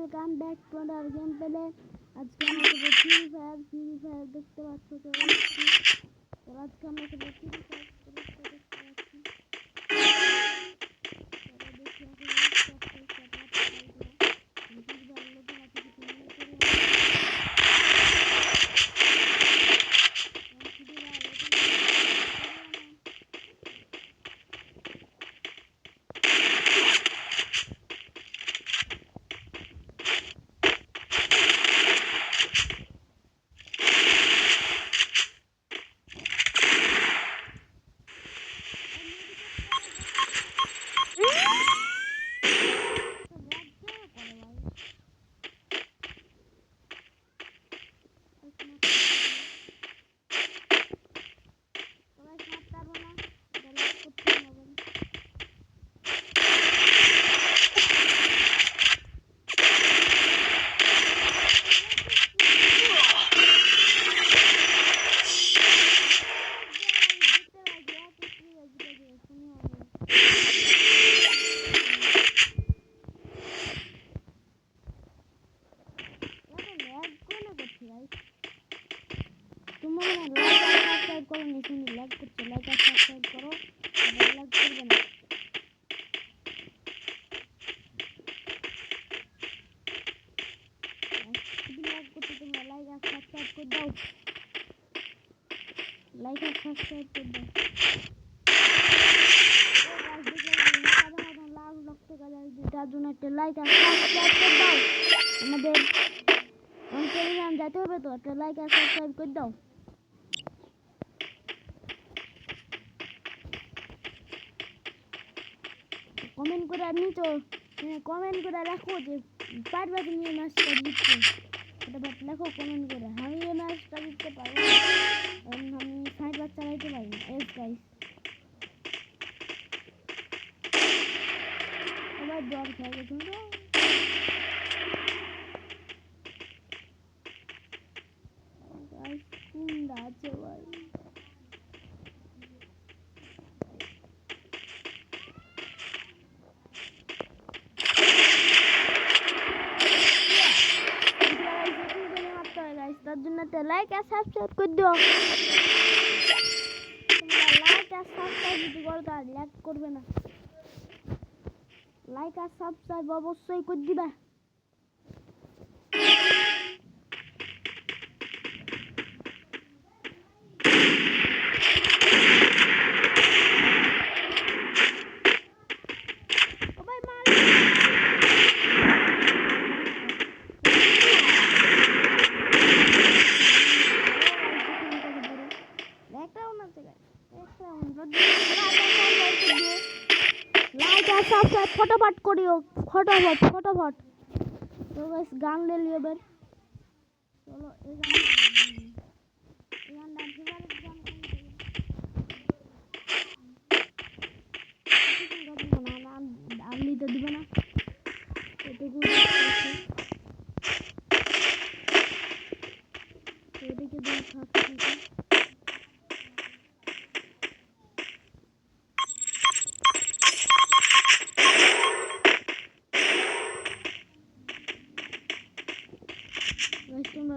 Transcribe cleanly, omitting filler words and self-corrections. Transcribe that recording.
Welcome back to our game play. আজকে আমরা খেলবো ফ্রি ফায়ার দেখতে পাচ্ছ চলে এসেছি। তো আজকে আমরা খেলবো ফ্রি ফায়ার দেখতে পাচ্ছি। লাইক করছে লাইক আর সাবস্ক্রাইব করো লাইক করবে না লাইক করতে তোমরা লাইক আর সাবস্ক্রাইব করে দাও লাইক আর সাবস্ক্রাইব করে দাও লাখ লক্ষ তার জন্য একটা লাইক আর সাবস্ক্রাইব করে দাও আমাদের টেলিগ্রাম যেতে হবে তো একটা লাইক আর সাবস্ক্রাইব করে দাও কমেন্ট করে নিচে কমেন্ট করে রাখো যে পারবে তুমি এই ম্যাচটা জিততে ফটাফট লেখো কমেন্ট করে আমি এই ম্যাচটা জিততে পারবো আমি 60 বার চালাইতে পারি না এস গাইস আবার ডর খেয়ে গেছে গাইস কুন্ডা আছে ভাই তার জন্য একটা লাইক আর সাবস্ক্রাইব করে দিও তোমরা লাইক আর সাবস্ক্রাইব যদি করো তাহলে ল্যাগ করবে না লাইক আর সাবস্ক্রাইব অবশ্যই করে দিবা সাবস্ক্রাইব ফটাফট করিও ফটাফট তো গাইস গান ले लियो এবার চলো এই গানটা ফেভারিট গান কোন না আমি তো দিব না এটুকু এদিকে দুই থাকছে তোমরা